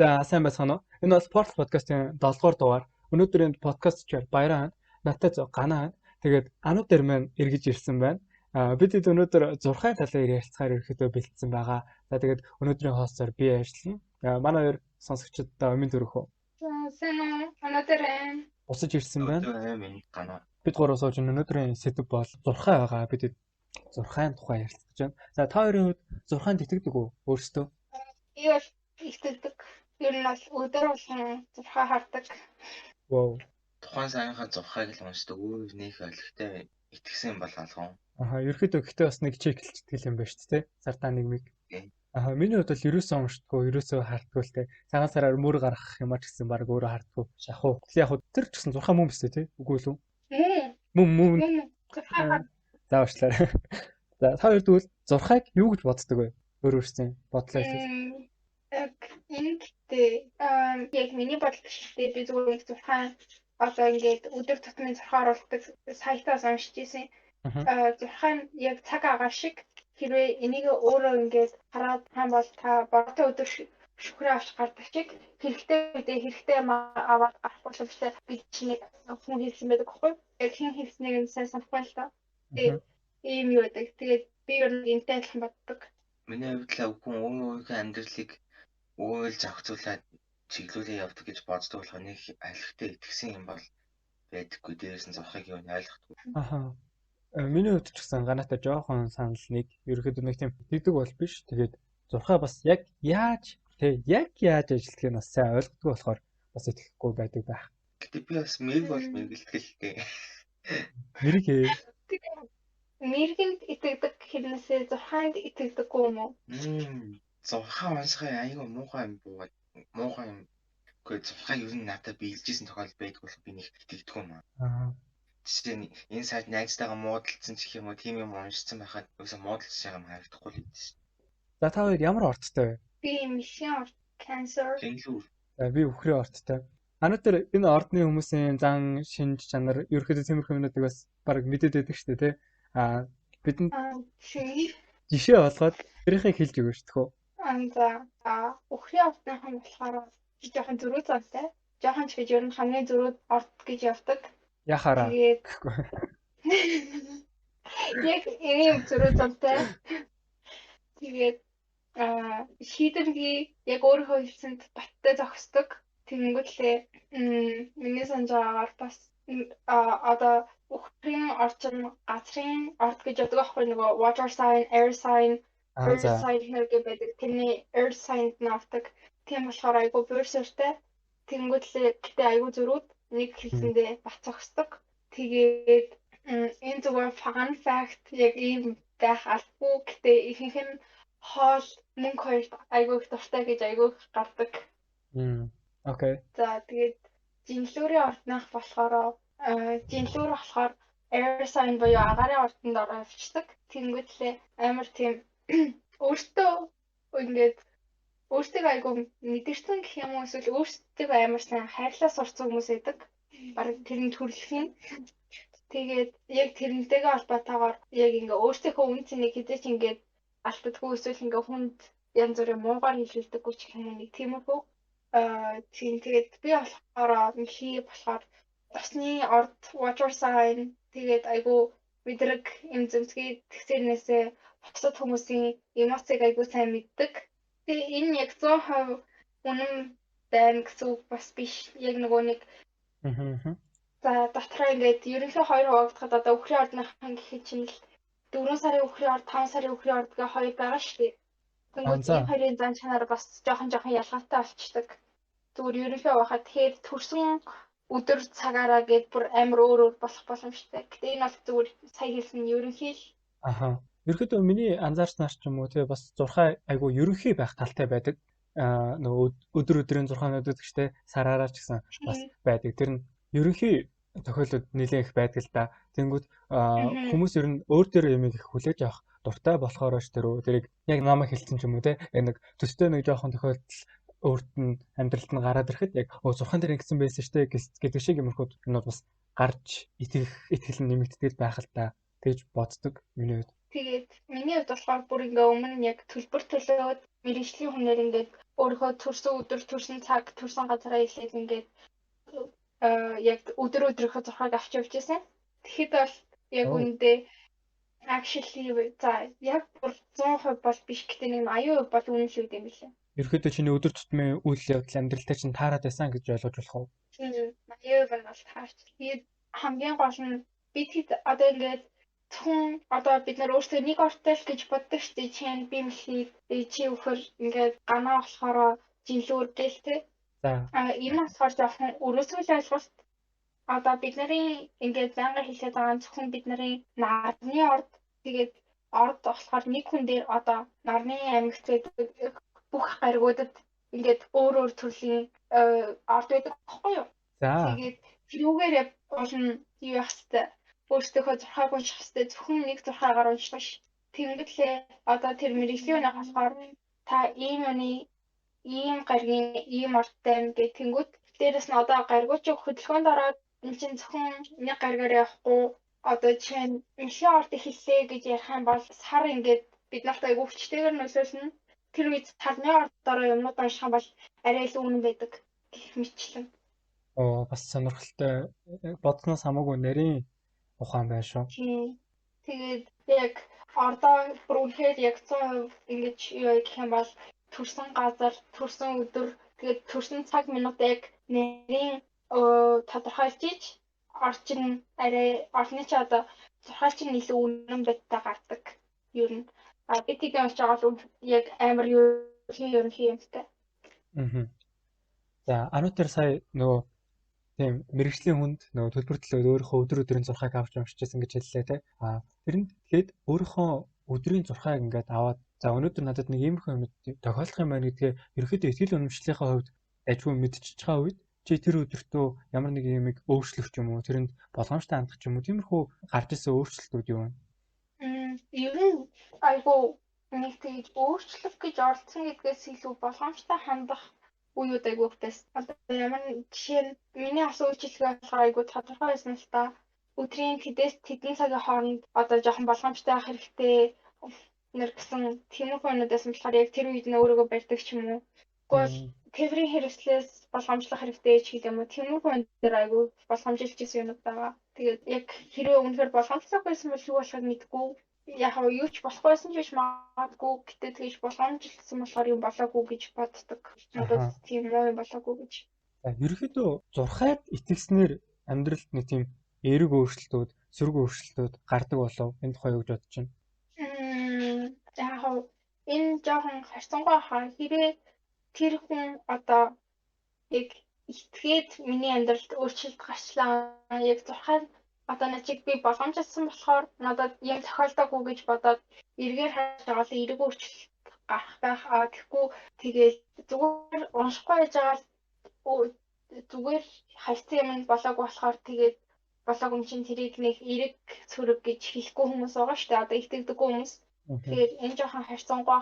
За сайн байцгаана уу? Энэ бол спорт подкастын 7 дугаар дугаар. Өнөөдрийн подкастчаар Баяран, Натац Ганаа тэгээд анууд дээр маань эргэж ирсэн байна. Бид өнөөдөр зурхай талаар ярилцахаар ерөөхдөө бэлдсэн байгаа. За тэгээд өнөөдрийн хостоор би ажиллана. Манай хоёр сонсогчдод өмнө төрөх үү. Сайн өнөөдөр Бусаж ирсэн байна. Өдөр Ганаа. Бид гурав сууж өнөөдрийн сэдв бол зурхай байгаа. Бид зурхайн тухай ярилцж байна. За та хоёрын хувьд зурхайнд итгэдэг үү өөрсдөө? би бол итгэдэг. Ер нь бол өдөр болгон зурхаа хардаг. Вау. Тухайн саяхан зурхайг л уншдаг. Өөр нөх олигтой итгэсэн бол алгон. Ерөөхдөө гэхдээ бас нэг чек хэлчихдэг юм байна шүү дээ. Сартаа нэг мэг. Миний хувьд бол ерөөсөө уншдаггүй, ерөөсөө хардггүй л те. Цагаан сараар мөр гаргах юм а ч гэсэн баг өөрөө хардггүй. Шахуу. Яг хөө тэр ч гэсэн зурхаа мөн биз дээ, үгүй л үү? Мөн. За уучлаарай. За та хоёр тэгвэл зурхайг юу гэж боддог вэ? Өөрөөсөө бодлоо хэлээ. Яг миний бодол гэхэлээ би зүгээр нэг зурхаа одоо ингээд өдөр тутмын зурхаа оруулдаг сайтаас уншиж ирсэн. Зурхаа нь яг цаг агаар шиг хэрвээ энийг өөрөө ингээд хараад хаан бол та бортой өдөр шүхрээ авч гардаг шиг хэрэгтэй аваад гарах боломжтой би чинь хүн хэлсэн байдаг байхгүй. Яг хэн хэлснийг нь сайн санахгүй л та. Ийм юу гэдэг. Тэгээд би ер нь энтэй адилхан боддог. Миний хувьд л хүн өөрийнхөө амьдралыг уйлж зохицуулаад чиглүүлээ явдаг гэж боддог болохоор нэг алхахтай итгэсэн юм бол байдаггүй. Дээрээс нь зурхайг юу ойлгохгүй. Миний хувьд ч гэсэн ганаатай жоохон санал нэг ерөөхдөө нэг тийм тэгдэг бол биш. Тэгээд зурхай бас яг яаж ажилтгыг нь бас сайн ойлгодгүй болохоор бас итгэхгүй байдаг байх. Гэтэ би бас мэргэлтгэлтэй. Мэргээ. Мэргэнд итгэдэг хэрнээсээ зурхайнд итгэдэггүй юм уу? Зурхаа уншихаа айгүй муухай юм буугаад муухай юм. Гэхдээ зурхаа ер нь надад биелжсэн тохиолдол байдаг бол би нэг итгэдэг юм аа. Жишээ нь энэ сайт найзтайгаа муудалцсан ч юм уу тийм юм уншсан байхад өсө муудалцж байгаа юм харагдахгүй л байдаг шин. За та хоёр ямар орттой вэ? Би мишин cancer. Би өхрийн орттой. Анатэр энэ ордны хүмүүсийн зан шинж чанар ерөөхдөө тиймэрхүү юмнуудыг бас баг мэдээд байдаг шүү дээ, тий. Бидэнд жишээ болгоод тэрийнхээ хэлж өгөөч төхөө. За өхрийн ортныхан болохоор жоохон зөрүү зантай. Жоохон ч гэж ер нь хамгийн зөрүүд орд гэж явдаг. Яхаараа. Тэгээд яг ийм зөрүү зантай. Тэгээд шийдвэрийг яг өөрөө хэлсэнд баттай зогсдог. Тэнгүүтлээ миний санджаагаар бас одоо өхрийн орчин газрын орд гэж яддаг аахгүй нөгөө water sign, air sign, earth sign гэдэг байдаг. Тэрний earth sign навдаг. Тийм болохоор айгу буурсартай. Тэнгүүтлээ гэтээ айгу зөрүүд нэг хэлсэндээ бат зогсдог. Тэгээд энэ зүгээр fun fact яг ийм байх албагүй. Гэтээ ихэнх нь хоол мөнгө хоёр айгу их дуртай гэж айгу гардаг. Окей. За тэгээд жинлүүрийн орднах болохоор air sign буюу агарын ордонд оролцдог. Тэнгүүтлээ амар тийм өөртөө ингээд өөртөө айгу мэдэрсэн гэх юм уу эсвэл өөртөө амар сайн хайрлаа сурцсан хүмүүс байдаг. Бараг тэрний төрөлх юм. Тэгээд яг тэрнтэйгээ холбоотойгоор яг ингээ өөртөөхөө үн цэнийг хизээч ингээд алддаггүй эсвэл ингээ хүнд янз бүрийн муугаар хэлэлдэггүй ч юм нэг тиймэрхүү. Тэгээд би болохоор миши болохоор тосны орд water sign тэгээд айгу мэдрэг юм зэмсгээ тэгсэрнээсээ бусад хүмүүсийн эмоцийг айгу сайн мэддэг. Тэгээ энэ яг 100% үнэн байна гэсэн үг бас биш. Яг нөгөө нэг за дотроо ингээд ерөнхий 2 хуваагдахад одоо өхрийн ордныхан гэхэд чинь л 4 сарын өхрийн орд, 5 сарын өхрийн орд гэх хоёр байгаа шүү дээ. Тэгвэл энэ хоёрын зан чанар бас жоохон ялгаатай болчдөг. Зүгээр ерөнхий байхад тэгэхээр төрсөн өдөр цагаараа гээд бүр амар өөр болох боломжтой. Гэтэ энэ бол зүгээр сая хэлсэн ерөнхий л. Ерөнхийдөө миний анзаарснаар ч юм уу тий бас зурхай айгу ерөнхий байх талтай байдаг. Нөгөө өдрийн зурхаанууд гэдэг чтэй сараараа ч гэсэн бас байдаг. Тэр нь ерөнхий тохиолдолд нэлээд их байдаг л да. Тэнгүүд хүмүүс ер нь өөр дээр юм их хүлээж авах дуртай болохоор ч тэрийг яг намайг хэлсэн ч юм уу тий нэг төстэй нэг жоохон тохиолдол өөрт нь амьдралд нь гараад ирэхэд яг зурхаан дээр ингэсэн байсан штэ гэдэг шиг юмрхүүд юмуд бас гарч итгэл нэмэгддэг байх л да. Тэгж боддог миний хувьд. Тэгээд миний хувьд болохоор бүр ингээ өмнө нь яг төлбөр төлөөд мэргэжлийн хүнээр ингээд өөрийнхөө төрсөн өдөр, төрсөн цаг, төрсөн газараа илээд ингээд яг өдөр өдрийнхөө зурхаг авч явж байсан. Тэгэхэд бол яг үндэ actually за яг бүр 100% бол биш гэхдээ нэг 80% бол үнэн л үт юм билээ. Ерөөдөө чиний өдөр тутмын үйл явдал амьдралтай чинь таарад байсан гэж ойлгож болох уу? 80% бол таарч. Тэгээд хамгийн гол нь бид одоо ингээд хүн одоо бид нар өөрсдөө нэг ортой л гэж боддог шүү дээ. Чинь би мэлхий чи өхөр ингээд ганаа болохоор жилүүр гэлтэй. За. Энэ болохоор жоохон өрөөсгөл ойлголт. Одоо бид нарын ингээд байнга хэлээд байгаа зөвхөн бид нарын нарны орд тэгээд орд болохоор нэг хүн дээр одоо нарны аймагт байдаг бүх гаригуудад ингээд өөр төрлийн орд байдаг байхгүй юу? За. Тэгээд тэрүүгээр болно юу яах вэ? Өөртөөхөө зурхааг унших хэрэгтэй. Зөвхөн нэг зурхаагаар унших биш. Тэгмэдлээ одоо тэр мэрэгжлийн үнэ болохоор та ийм гаргийн ийм орттой юм гэх тэнгууд дээрэс нь одоо гаргуучиг хөдөлгөөнд ороод энэ чинь зөвхөн нэг гаргаар явахгүй одоо чинь эмшийн орд хэллээ гэж ярих юм бол сар ингээд бид нарт айгүй хүчтэйгээр нөлөөлнө. Тэр үед талны ордороо юмнууд унших юм бол арай илүү үнэн байдаг гэх мэтлэн. Бас сонирхолтой бодсноос хамаагүй нарийн ухаан байна шүү. Тэгээд яг ордоо бүр үнэхээр яг 100% ингэж юу гэх юм бол төрсэн газар, төрсэн өдөр, тэгээд төрсэн цаг минут яг нарийн тодорхойлж иж орчин арай орны ч одоо зурхаал чинь илүү үнэн байдтай гардаг. Юу н би тийм уншиж байгаа бол яг амар ерөнхий юмтай. За Анутер сая нөгөө тийм мэрэгжлийн хүнд нөгөө төлбөр төлөөд өөрийнхөө өдөр өдрийн зурхааг авч уншижсэн гэж хэллээ те. Тэрэнд тэгээд өөрийнхөө өдрийн зурхааг ингээд аваад за өнөөдөр надад нэг иймэрхүү юм тохиолдох юм байна гэдгээ ерөөхдөө ихтгэл үнэмшлийнхээ хувьд ажгүй мэдчихэж байгаа үед чи тэр өдөртөө ямар нэг юмыг өөрчлөх юм уу тэрэнд болгоомжтой хандах юм уу тиймэрхүү гарч ирсэн өөрчлөлтүүд юу вэ? Ер нь айгүй нэг тэгж өөрчлөх гэж оролцсон гэдгээс илүү болгоомжтой хандах үеуд айгүй байсан. Одоо ямар жишээ нь миний асууж хэлгээ болохоор айгүй тодорхой байсан л та. Өдрийн тэдэн цагийн хооронд одоо жоохон болгоомжтой авах хэрэгтэй нэр гэсэн тиймэрхүү юмудаас нь болохоор яг тэр үед нь өөрийгөө барьдаг ч юм уу. Тэгвэл тээврийн хэрэгслээс болгоомжлох хэрэгтэй ч гэх юм уу. Тиймэрхүү юм дээр айгүй болгоомжилжсэн юмуд байгаа. Тэгээд яг хэрвээ үнэхээр болгоомжлох байсан бол юу болохыг мэдгүй. Яг юу ч болох байсан ч биш магадгүй гэтээ тэгж болгоомжилсан болохоор юм болоогүй гэж боддог. Надад тийм юм болоогүй гэж. За ерөнхийдөө зурхайд итгэснээр амьдралд нэг тийм эерэг өөрчлөлтүүд, сөрөг өөрчлөлтүүд гардаг болов энэ тухай юу гэж бодож байна? Яг энэ жоохон харьцангуй хаа хэрэг тэр хүн одоо яг итгээд миний амьдралд өөрчлөлт гарчлаа. Яг зурхайд одоо начиг би болгоомжлсон болохоор надад юм тохиолдоогүй гэж бодоод эргээр хайж байгаа л эерэг өөрчлөлт гарах байх. Тэгэхгүй тэгээд зүгээр уншихгүй байж байгаа зүгээр хайцсан юм болоогүй болохоор тэгээд болоогүй юм чинь тэрийг нэг эерэг сөрөг гэж хэлэхгүй хүмүүс байгаа шүү дээ. Одоо итгэдэггүй хүмүүс. Тэгэхээр энэ жоохон харьцангуй.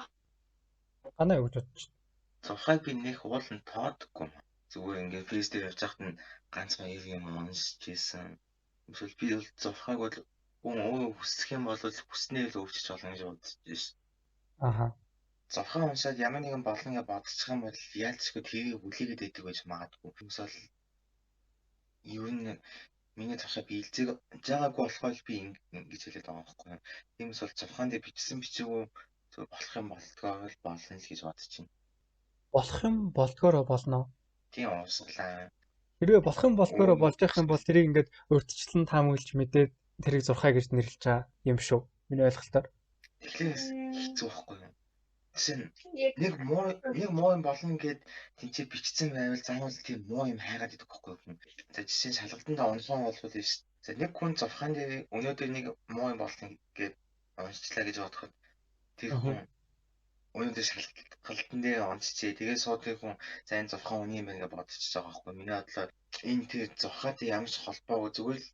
Ганаа юу гэж бодож байна? Зурхайг би нэх уулын тоодгүй юм. Зүгээр ингээд фейс дээр явж байхад нь ганцхан юм уншиж ийсэн. Эсвэл би бол зурхайг бол хүн хүсэх юм бол хүснээ л өвчж болно гэж бодож байна. Зурхаа уншаад ямар нэгэн болно гэж бодчих юм бол яалцгүй тэрийг хүлээгээд байдаг байж магадгүй. Эсвэл юу н миний зурхаа би илзэг жаагаагүй болохоор би ингэж хэлээд байгаа байхгүй. Тиймээс бол зурхаан дээр бичсэн бичээгүй болох юм болдгоо л болно л гэж бодож байна. Болох юм болдгоороо болно. Тийм уусгалаа. Хэрвээ болох юм болдгоороо болж явах юм бол тэрийг ингээд өөрчлөлтөн таамаглаж мэдээд тэрийг зурхаа гэж нэрлэж байгаа юм шүү. Миний ойлголтоор. Тэгэхээр хэцүү байхгүй юу? Тэсэн нэг муу юм болно гэд тэнцээ бичсэн байвал заавал тийм муу юм хайгаад идэх байхгүй юу? За жишээ нь шалгалтанд онцгой болвол биш. За нэг хүн зурхаан дээр өнөөдөр нэг муу юм болно гэд уншчлаа гэж бодоход тэр хүн өнөөдөр шалгалтан дээр онцчээ. Тэгээд суудгийн хүн за энэ зурхаан үний юм байна гэж бодчихж байгаа байхгүй юу? Миний бодлоор энэ тэр зурхаатай ямар ч холбоогүй зүгээр л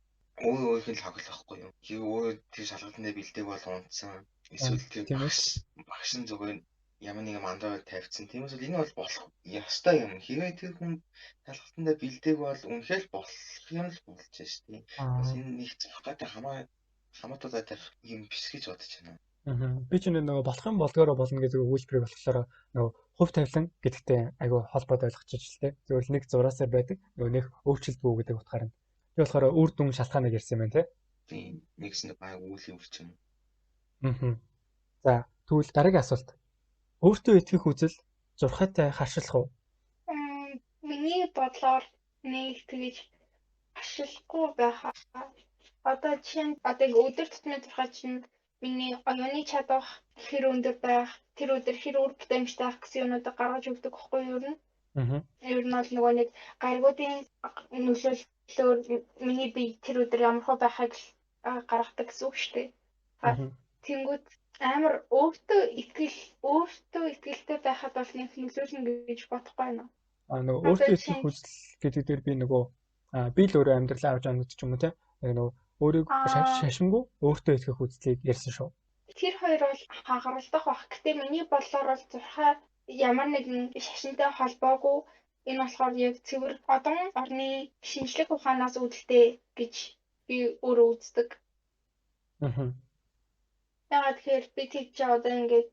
өөрийнх нь тоглохгүй юу? Өөрөө тэр шалгалтан дээр бэлдээг бол унтсан. Эсвэл тэр багш нь зүгээр ямар нэгэн мандаа тавьчихсан. Тиймээс бол энэ бол болох ёстой юм. Хэрвээ тэр хүн шалгалтандаа бэлдээг бол үнэхээр болох юм л болж байна шүү дээ. Бас энэ нэг зурхаатай хамаагүй хамаатуудаа тарих юм биш гэж бодож байна. Би ч нөгөө болох юм болдгоороо болно гэдэг өгүүлбэрийг болохоор нөгөө хувь тавилан гэдэгтэй айгүй холбоотой ойлгочих л тээ. Зөвхөн л нэг зураасаар байдаг. Нөгөө нэг өөрчлөлтгүй гэдэг утгаар нь. Би болохоор үр дүн шалтгааныг ярьсан юм байна те. Тийм нэгс нэг баян үйл явц юм. За тэгвэл дараагийн асуулт. Өөртөө итгэх үзэл зурхайтай харшилах уу? Миний бодлоор нэг тэгж харшилахгүй байхаа. Одоо чинь өдөр тутмын зурхай чинь миний оюуны чадвар хэр өндөр байх, тэр өдөр хэр үр бүтээмжтэй байх гэсэн юмнуудыг гаргаж өгдөг байхгүй юу ер нь? Ер нь бол нөгөө нэг гаригуудын нөлөөллөөр миний бие тэр өдөр ямар хөө байхыг гаргадаг гэсэн үг шүү дээ. Тэнгүүд амар өөртөө итгэлтэй байхад бол нэг нөлөөлнө гэж бодохгүй байна. Нөгөө өөртөө итгэх үзэл гэдэг дээр би нөгөө би л өөрөө амьдралаа авч яваад ч юм уу те. Нөгөө өөрийг шашингүй өөртөө итгэх үзлийг ярьсан шүү. Тэр хоёр бол хагаралдах бах. Гэтэ миний бодлоор бол зурхай ямар нэгэн шашинтай холбоогүй. Энэ болохоор яг цэвэр одон орны шинжлэх ухаанаас үүдэлтэй гэж би өөрөө үздэг. Яагаад тэгэхээр би тийч одоо ингээд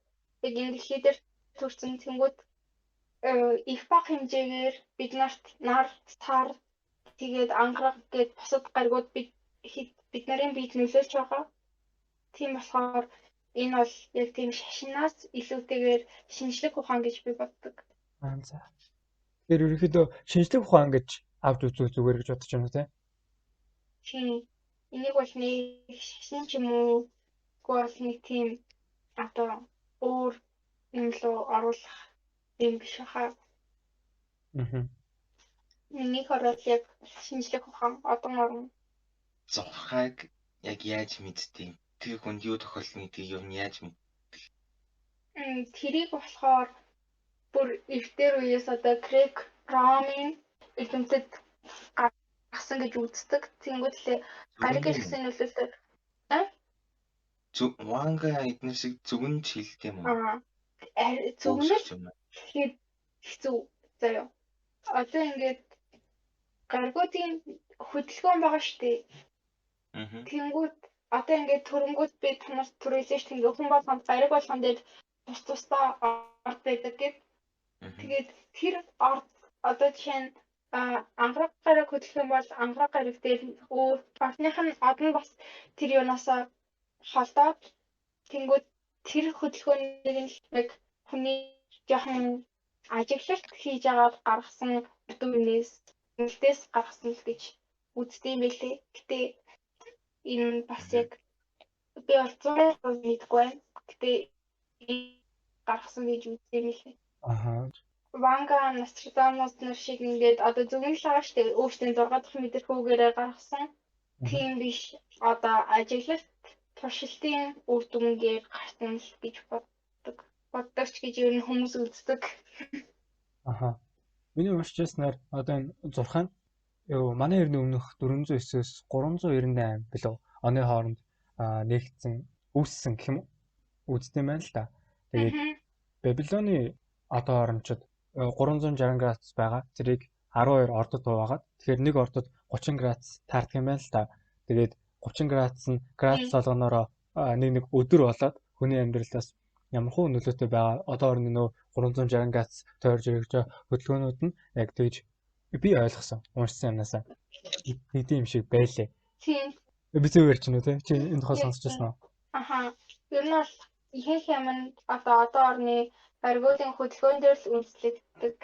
яг дэлхий дээр төрсэн тэнгууд их бага хэмжээгээр бид нарт нар цаар тэгээд ангараг гээд бусад гаригууд бид нарын биед нөлөөлж байгаа. Тийм болохоор энэ бол яг тийм шашинаас илүүтэйгээр шинжлэх ухаан гэж би боддог. За. Тэр ерөнхийдөө шинжлэх ухаан гэж авч үзвэл зүгээр гэж бодож байна уу те? Тийм. Энийг бол нэг шашин ч юм уу гол нэг тийм одоо өөр юм руу оруулах юм биш хаа. Миний хорол яг шинжлэх ухаан одон орно. Зурхайг яг яаж мэдтiin? Тэр хүнд юу тохиолдно гэдгийг юу яаж мэддэг? Тэрийг болохоор бүр эвтэр үеэс одоо Грек Ромын эрдэмтэд гаргасан гэж үздэг. Тэнгүүд л гариг ирсэн нөлөөлөлтөд Ванга эдгээр шиг зүгэн хилдэг юм уу? Зүгнэл хэцүү заяа. Одоо ингээд гаригуудын хөдөлгөөн байгаа шүү дээ. Тэнгүүд одоо ингээд төрөнгүүд би танарт түрүүлсэн шүү дээ. Хүн болгонд гариг болгон дээр тусдаа орд байдаг гэд. Тэгээд тэр орд одоо жишээ нь ангараг гариг хөдөлгөөн бол ангараг гариг дээр ордных нь одон бас тэр юунаасаа холдоод тэнгүүд тэр хөдөлгөөнийг нь яг хүний жоохон ажиглалт хийж агаад гаргасан үднээс гаргасан л гэж үздэг юм байлээ. Гэтэ энэ бас яг би бол 100% мэдгүй байна. Гэтэ гаргасан гэж үздэг юм байлээ. Ванга Нострадамус нар шиг ингээд одоо зөвхөн л байгаа шүү дээ. Өөртөө 6 дахь мэдрэхүүгээрээ гаргасан. Тийм биш. Одоо ажиглалт туршилтын үр дүнгээр гарсан л гэж боддог ч гэж ер нь хүмүүс үздэг. Миний уншиж байснаар одоо энэ зурхай нь манай эртний өмнөх 409-өөс 398 билүү оны хооронд нэгдсэн үүссэн гэх юм уу? Үздэг юм байна л да. Тэгээд Бабилоны одоо орончид 360 градус байгаа. Зэрийг 12 ордод хуваагаад тэгэхээр нэг ордод 30 градус таардаг юм байна л да. Тэгээд 30 градус нь градус болгоноороо нэг өдөр болоод хүний амьдралаас ямархуу нөлөөтэй байгаа. Одоо орны нөө 360 градус тойрж ирэх хөдөлгөөнүүд нь яг тэгж би ойлгосон. Уншсан юмнасаа нэг юм шиг байлээ. Тийм. Би зөв ярьж байна уу те? Чи энэ тухай сонсч байсан уу? Ер нь бол ихэнх юм нь одоо орны баригуудын хөдөлгөөн дээр л үндэслэгддэг.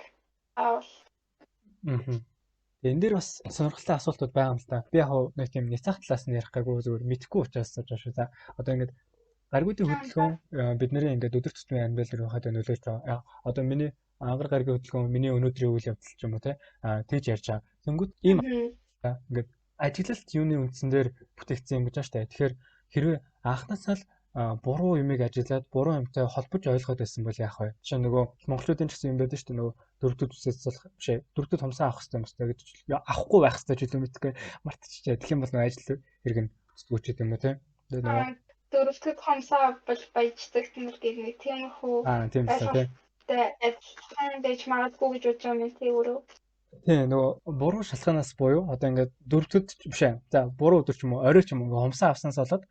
Энэ дээр бас сонирхолтой асуултууд байгаа юм л да. Би яг нэг тийм няцаах талаас нь ярих гайгүй зүгээр мэдэхгүй учраас сууж байгаа шүү. За одоо ингээд гаригуудын хөдөлгөөн бидний ингээд өдөр тутмын амьдрал руу хадаа нөлөөлж байгаа. Одоо миний ангар гаригийн хөдөлгөөн миний өнөөдрийн үйл явдал ч юм уу те тэгж ярьж байгаа. Тэнгүүд ийм ингээд ажиглалт юуны үндсэн дээр бүтээгдсэн юм гэж байна шүү дээ. Тэгэхээр хэрвээ анхнаасаа л буруу юмыг ажиглаад буруу юмтай холбож ойлгоод байсан бол яах вэ? Жишээ нь нөгөө монголчуудын ч гэсэн юм байдаг шүү дээ. Нөгөө дөрөвдөд үсээс болох биш ээ. Дөрөвдөд хомсоо авах хэрэгтэй юм байна гэж авахгүй байх хэрэгтэй ч юм мэдгүй мартчихжээ. Тэгэх юм бол нөгөө ажил хэрэг нь зүтгүүч юм уу те? Дөрөвдөд хомсоо бол баяждаг тэр гэх тиймэрхүү тийм байна те. Тэгээд адилхан байж магадгүй гэж бодож байгаа юм тий өөрөө. тий нөгөө буруу шалтгаанаас буюу одоо ингээд дөрөвдөд биш ээ. За буруу өдөр ч юм уу, орой ч юм уу хумсаа авснаас болоод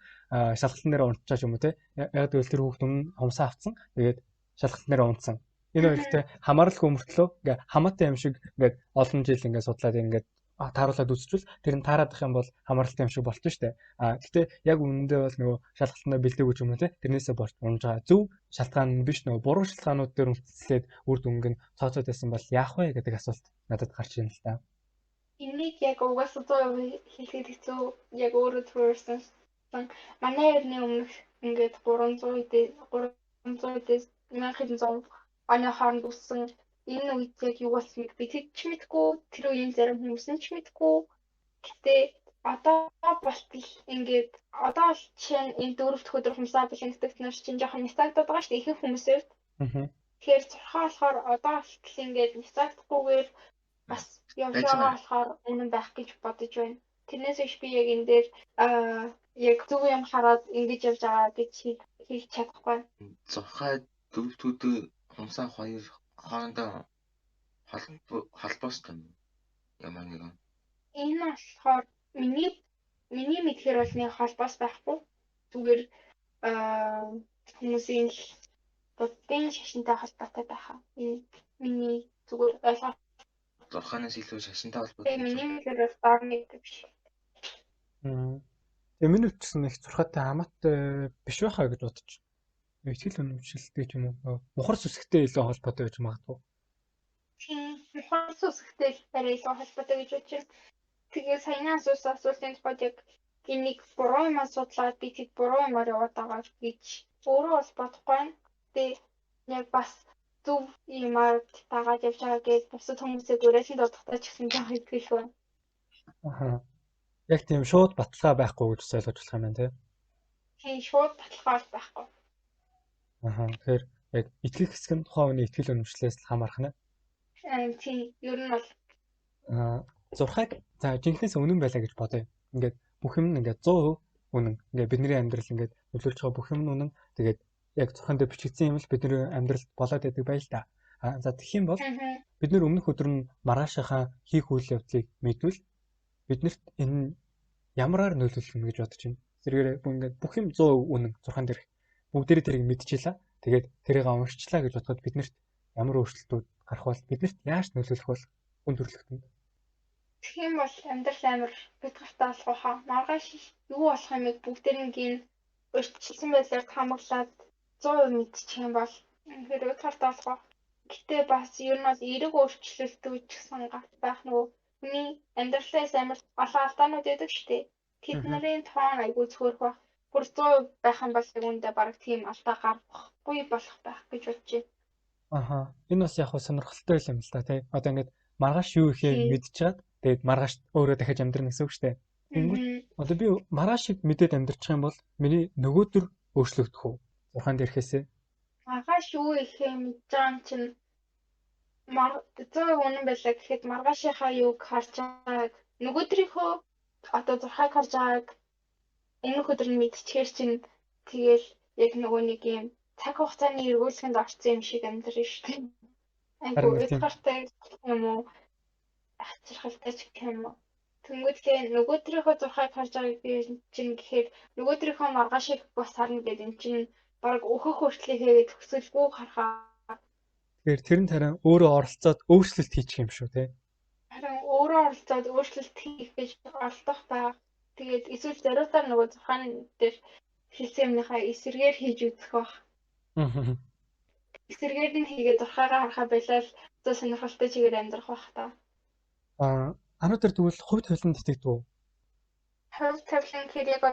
шалгалтын дээр унтчихаж юм уу те. Яг гэвэл тэр хүүхд өмнө хумсаа авсан. Тэгээд шалгалтын дээр унтсан. Энэ хоёртой хамааралгүй мөртлөө ингээд хамаатай юм шиг ингээд олон жил ингээд судлаад ингээд тааруулаад үзчихвэл тэр нь таарадах юм бол хамааралтай юм шиг болчих штэ. Гэхдээ яг үнэндээ бол нөгөө шалгалтанд бэлдээгүй ч юм уу те. Тэрнээсээ болж унж байгаа. Зөв шалтгаан нь биш нөгөө буруу шалтгаанууд дээр үндэслээд үр дүнг нь тооцоод байсан бол яах вэ гэдэг асуулт надад гарч ирнэ л да. Энийг яг угаасаа 100% хэлэхэд хэцүү. Яг өөрөө төрсөн. Манай эртний өмнөх ингээд 300-ээс 1700 оны хооронд үссэн энэ үед яг юу болсныг бид ч мэдгүй, тэр үеийн зарим хүмүүс нь ч мэдгүй. Гэтэ одоо болтол ингээд одоо бол жишээ нь энэ дөрөвт өдөр хумсаа бэлэнгдэг нар чинь жоохон нистагдаад байгаа шүү дээ ихэнх хүмүүсээр. Тэгэхээр зурхаа болохоор одоо болтол ингээд нистагдахгүйгээр бас явж байгаа болохоор үнэн байх гэж бодож байна. Тэрнээс биш би яг энэ дээр яг зөв юм хараад ингэж явж байгаа гэж хийж чадахгүй. Зурхаа дөрөвт өдөр хумсаа хоёр хоорондоо холбоостой юм. Ямар нэгэн. Энэ болохоор миний мэдхээр бол нэг холбоос байхгүй. Зүгээр хүмүүсийн бодгийн шашинтай холбоотой байхаа. Энэ миний зүгээр ойлгоо. Зурхаанаас илүү шашинтай холбоотой. Миний мэдхээр бол дор нэг биш. Тэгээ миний үтсэн их зурхаатай хамаатай биш байхаа гэж бодож байна. Итгэл үнэмшилтэй ч юм уу мухар сүсгтэй илүү холбоотой гэж магадгүй. Мухар сүсгтэй арай илүү холбоотой гэж бодож байна. Тэгээ саяхан асуултын тухайд яг энийг буруу юм асуудлаад би тэд буруу юмар яваад байгаа гэж өөрөө бас бодохгүй байна. Тэгээ яг бас зөв юмар тагаад явж байгаа гэж бусад хүмүүсээ гөрөөсөн дуудахтаа ч гэсэн жаа итгэл байна. Яг тийм шууд баталгаа байхгүй гэж ойлгож болох юм байна тий. Шууд баталгаа байхгүй. Тэгэхээр яг итгэх хэсэг нь тухайн хүний итгэл үнэмшлээс хамаарх нэ. Тийм, ер нь бол зурхайг за жинхнээс үнэн байлаа гэж бодъё. Ингээд бүх юм нь ингээд 100% үнэн. Ингээд бидний амьдрал ингээд нөлөөлж байгаа бүх юм нь үнэн. Тэгээд яг зурхаан дээр бичигдсэн юм л бидний амьдралд болоод байдаг байл та. За тэгэх юм бол бид нэр өмнөх өдөр нь маргаашийнхаа хийх үйл явдлыг мэдвэл биднэрт энэ ямараар нөлөөлөх юм гэж бодож байна. Зэрэгээр ингээд бүх юм 100% үнэн зурхаан дээр бүгдээрээ тэрийг мэдчихлаа. Тэгээд тэрийг уншчлаа гэж бодоход биднэрт ямар өөрчлөлтүүд гарах бол биднэрт яаж нөлөөлөх бол хүн төрөлхтөнд. Тэгэх юм бол амьдрал амар битгартаа болох хаа. Маргааш юу болох юмыг бүгдээрийг нь өөрчилсөн байдлаар хамаглаад 100% мэдчих юм бол хэрэг битгартаа болох. Гэтэ бас ер нь бол эерэг өөрчлөлтүүд ч гэсэн гарч байх нөгөө хүний амьдралаас амар олон алдаанууд байдаг шүү дээ. Тэдний тоон айгүй цөөрөх байх. Бүр 100% байх юм бол үүндээ баг тийм алдаа гарахгүй болох байх гэж бодож байна. Энэ бас яг сонирхолтой юм л да тий. Одоо ингээд маргааш юу ихээ мэдчихээд тэгээд маргааш өөрөө дахиж амьдрна гэсэн үг шүү дээ. Одоо би маргаашийг мэдээд амьдрчих юм бол миний нөгөөдөр өөрчлөгдөх үү? Зурхаанд ирэхээсээ. Маргааш юу ихээ мэдж байгаа юм чинь 100% үнэн байлаа гэхэд маргаашийнхаа юуг харж байгааг нөгөөдрийнхөө одоо зурхааг харж байгааг энэ өдөр нь мэдчихээр чинь тэгэл яг нөгөө нэг юм цаг хугацааны эргүүлсэнд орсон юм шиг амьдрын шүү дээ. Айгу ихтэй юм уу? Ачирхалтай ч юм уу? Тэнгүүтлээ нөгөөдрийнхөө зурхааг харж байгааг би чинь гэхээр нөгөөдрийнхөө маргаашийг бас харна гэдэг юм чинь баг өөхөх хүртлээ хийгээд төсөлгүй харахаа. Тэгэхээр тэр нь харин өөрөө оролцоод өөрчлөлт хийчих юм шүү те. Харин өөрөө оролцоод өөрчлөлт хийх гэж оролдох байга. Тэгээд эсвэл зориулаар нөгөө зурхаан дээр хэлсэн юмныхаа эсэргээр хийж үзэх байх. Эсэргээр нь хийгээд зурхаагаа харахаа байлаа л зөө сонирхолтой чигээр амьдрах байх та. Ануу дээр тэгвэл хувь тавилан тэтгэдэг үү? Хувь тавилан гэхээр яг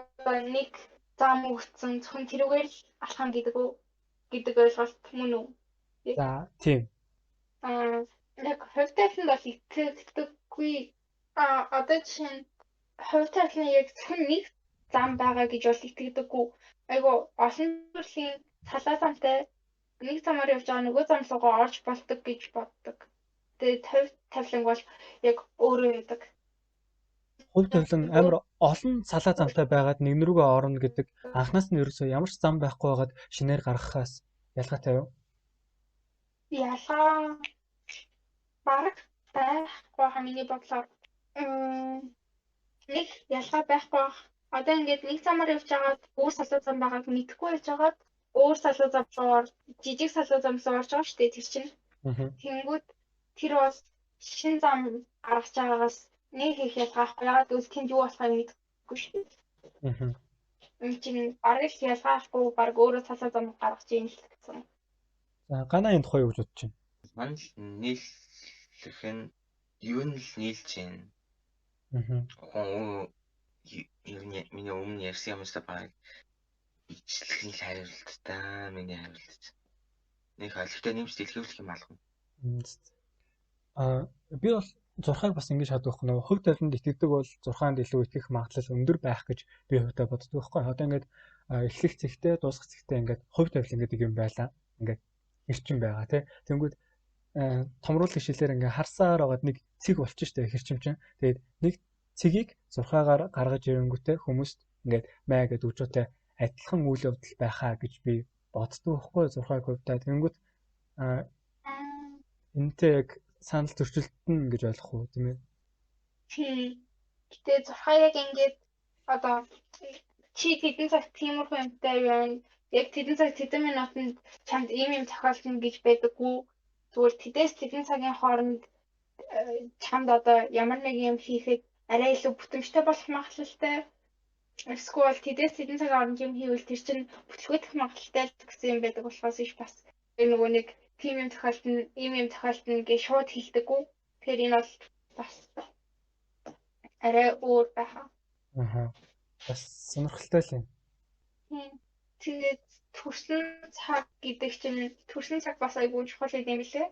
нэг зам өгсөн зөвхөн тэрүүгээр л алхам гэдэг ойлголт мөн үү? За тийм. Яг хувь тавиланд бол итгэдэггүй. Одоо жишээ нь хувь тавилан яг зөвхөн нэг зам байгаа гэж бол итгэдэггүй. Айгу олон төрлийн салаа замтай нэг замаар явж байгаа нөгөө зам руугаа орж болдог гэж боддог. Тэгээд хувь тавилан бол яг өөрөө байдаг. Хувь тавилан амар олон салаа замтай байгаад нэг рүүгээ орно гэдэг анхнаас нь ерөөсөө ямар ч зам байхгүй байгаад шинээр гаргахаас ялгаатай юу? Ялгаа бараг байхгүй хаа миний бодлоор. Нэг ялгаа байхгүй бах. Одоо ингээд нэг замаар явж байгаад өөр салуу зам байгааг мэдэхгүй явж байгаад өөр салуу зам руу жижиг салуу зам руу орж байгаа шүү дээ тэр чинь. Тэнгүүд тэр бол шин зам гаргаж байгаагаас нэг их ялгаахгүй. Ягаад гэвэл тэнд юу болохыг мэдэхгүй шүү дээ. Энэ чинь бараг л ялгаахгүй бараг өөрөө салуу зам гаргаж ийн л гэсэн. За ганаа энэ тухай юу гэж бодож байна? Манай нийлэх нь юу нь л нийлж байна. Миний өмнө ярьсан юмсаа баг ичлэх нь л хариулт та миний хариулт. Нэг ойлгохтой нэмж дэлгэрүүлэх юм алга. Би бол зурхааг бас ингэж хадвах нөгөө хөв тавиланд итгэдэг бол зурхаанд илүү итгэх магадлал өндөр байх гэж би хувьдаа боддог байхгүй. Одоо ингээд эхлэх зэгтээ дуусгах зэгтээ ингээд хөв тавил гэдэг юм байлаа. Ингээд хэрчим байгаа тий. Тэнгүүд томруулах шилээр ингээд харсаар байгаад нэг цэг болчих штэ хэрчим чинь. Тэгээд нэг цэгийг зурхаагаар гаргаж ирэнгүүтээ хүмүүст ингээд маа гэдэг үгжүүтэй адилхан үйл явдал байхаа гэж би боддог байхгүй зурхааг хувьдаа. Тэнгүүд энэтэй яг санал зөрчилдөн гэж ойлгох уу тийм ээ? Гэтэ зурхаа яг ингээд одоо чи тэдэн цаг тиймэрхүү юмтай байна. Яг тэдэн цаг тэдэн минутанд чамд ийм юм тохиолдно гэж байдаггүй. Зүгээр тэдээс тэдэн цагийн хооронд чамд одоо ямар нэг юм хийхэд арай илүү бүтэмжтэй болох магадлалтай. Эсвэл тэдээс тэдэн цагийн хооронд юм хийвэл тэр чинь бүтлгүйдэх магадлалтай гэсэн юм байдаг болохоос иш бас нөгөө нэг тийм юм тохиолдно, ийм юм тохиолдно гэж шууд хэлдэггүй. Тэгэхээр энэ бол бас арай өөр байхаа. Бас сонирхолтой л юм. Тэгээд төрсөн цаг гэдэг чинь төрсөн цаг бас айгүй чухал юм билээ.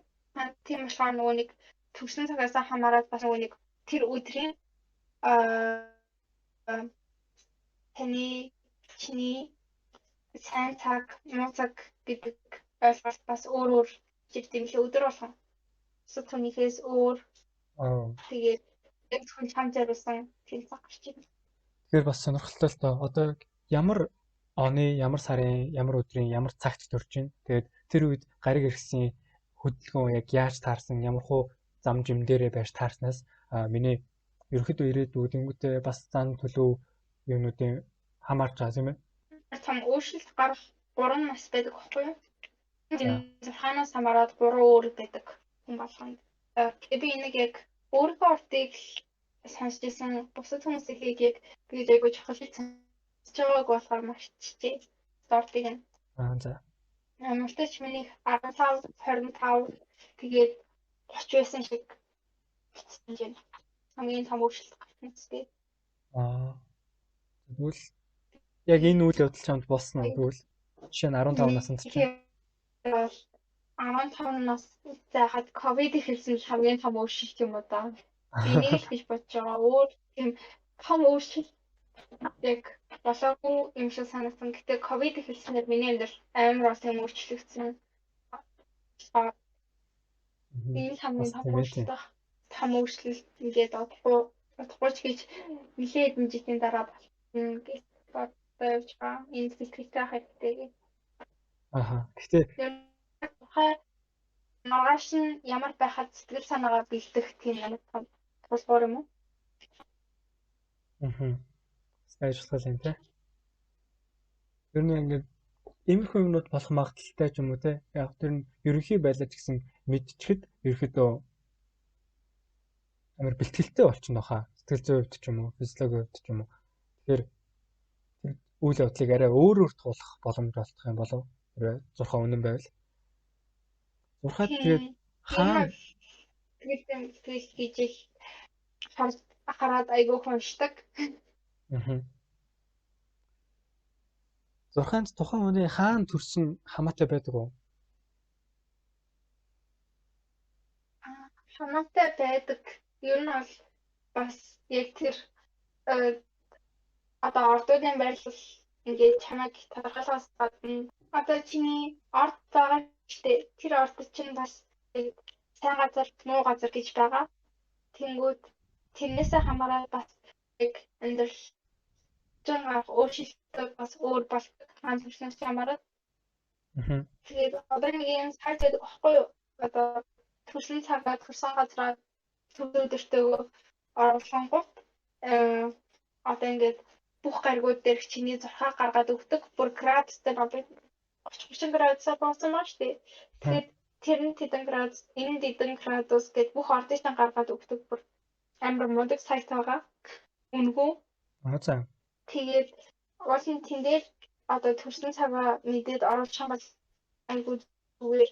Тийм болохоор нөгөө нэг төрсөн цагаас хамаарат бас нөгөө нэг тэр өдрийн таны чиний сайн цаг, муу цаг гэдэг ойлголт бас өөр жигтэй билээ өдөр болгон. Эсвэл түүнийхээс өөр. Тэгээд яг зөвхөн чам зориулсан тийм цаг гарч ирнэ. Тэгэхээр бас сонирхолтой л доо. Одоо ямар оны, ямар сарын, ямар өдрийн, ямар цагт төрж байна. Тэгээд тэр үед гариг иргэсийн хөдөлгөөн яг яаж таарсан, ямархуу зам жим дээрээ байж таарснаас миний ерөөхдөө ирээдүйд ингэвтэй бас зан төлөв юмнуудын хамаарч байгаа юм байна. Том өөрчлөлт гарах 3 нас байдаг байхгүй юу? Зурхаанаас хамаарат 3 өөр байдаг хүн болгонд. Тэгээ би энийг яг өөрийнхөө ортыг сонсч ирсэн бусад хүмүүсийг яг би айгуу чухал сонсч байгааг болохоор маш чичээ. Ортыг нь. За. Мөртөч миний 15, 25 тэгээд 30 байсан шиг хэлсэн юм. Хамгийн том өөрчлөлт гарсан үстэй. Тэгвэл яг энэ үйл явдал чамд болсон уу? Тэгвэл жишээ нь 15 наснд чинь 15 нас зайхад ковид ихэлсэн хамгийн том өөрчлөлт юм уу да. Энийг л гэж бодож байгаа. Өөр тийм том өөрчлөлт яг болоогүй юм шиг санагдсан. Гэтэ ковид ихэлснээр миний амьдрал амар том өөрчлөгдсөн. Энэ хамгийн том өөрчлөлт. Том өөрчлөлт ингээд бодохгүй ч гэж нэлээд жилийн дараа болно гэж бодож явж байгаа. Энэ сэтгэлтэй хайртай. Гэтэ маргааш нь ямар байхад сэтгэл санаагаа бэлдэх тийм ямар том тулгуур юм уу? Сайжруулах юм те. Тэр нэг ингээд иймэрхүү юмнууд болох магадaltaй ч юм уу те. Яг тэр нь ерөнхий байлаач гэсэн мэдчихэд ерөөхдөө амар бэлтгэлтэй болчихно хаа. Сэтгэл зүйн хувьд ч юм уу, физиологийн хувьд ч юм уу. Тэгэхээр тэр үйл явдлыг арай өөрөөр туулах боломж олдох юм болов. Тэр зурхаа үнэн байвал. Зурхаад тэгээд хаана тэгэл гэж их хараад айгүй хүншдэг. Зурхаанд тухайн хүний хаана төрсөн хамаатай байдаг уу? Хамаатай байдаг. Ер нь бол бас яг тэр одоо ордуудын байрлал ингээд чамайг тодорхойлохоос гадна одоо чиний орд байгаа штэ тэр орд чинь бас сайн газар муу газар гэж байгаа. Тэнгүүд тэрнээсээ хамаараад бас яг амьдрал жинхэнэ өөрчлөлт бас өөр бол хаан төрснөөс хамаараад. Тэгээд одоо нэг юм цаг байдаг байхгүй юу? Одоо төрсөн цагаа төрсөн газраа өдөртөө оруулангууд одоо ингээд бүх гаригууд дээр чиний зурхаа гаргаад өгдөг. Бүр градустай багт 30 градусаар боосон маа штэ. Тэгэхээр тэр нь тэдэн градус, энэ тэдэн градус гэд бүх ордын гаргаад өгдөг. Бүр амар мундаг сайт байгаа. Үнгүү. За. Тэгээд уулын тэн дээр одоо төрсөн цагаа мэдээд оруулах юм бол айгуу зүгээр.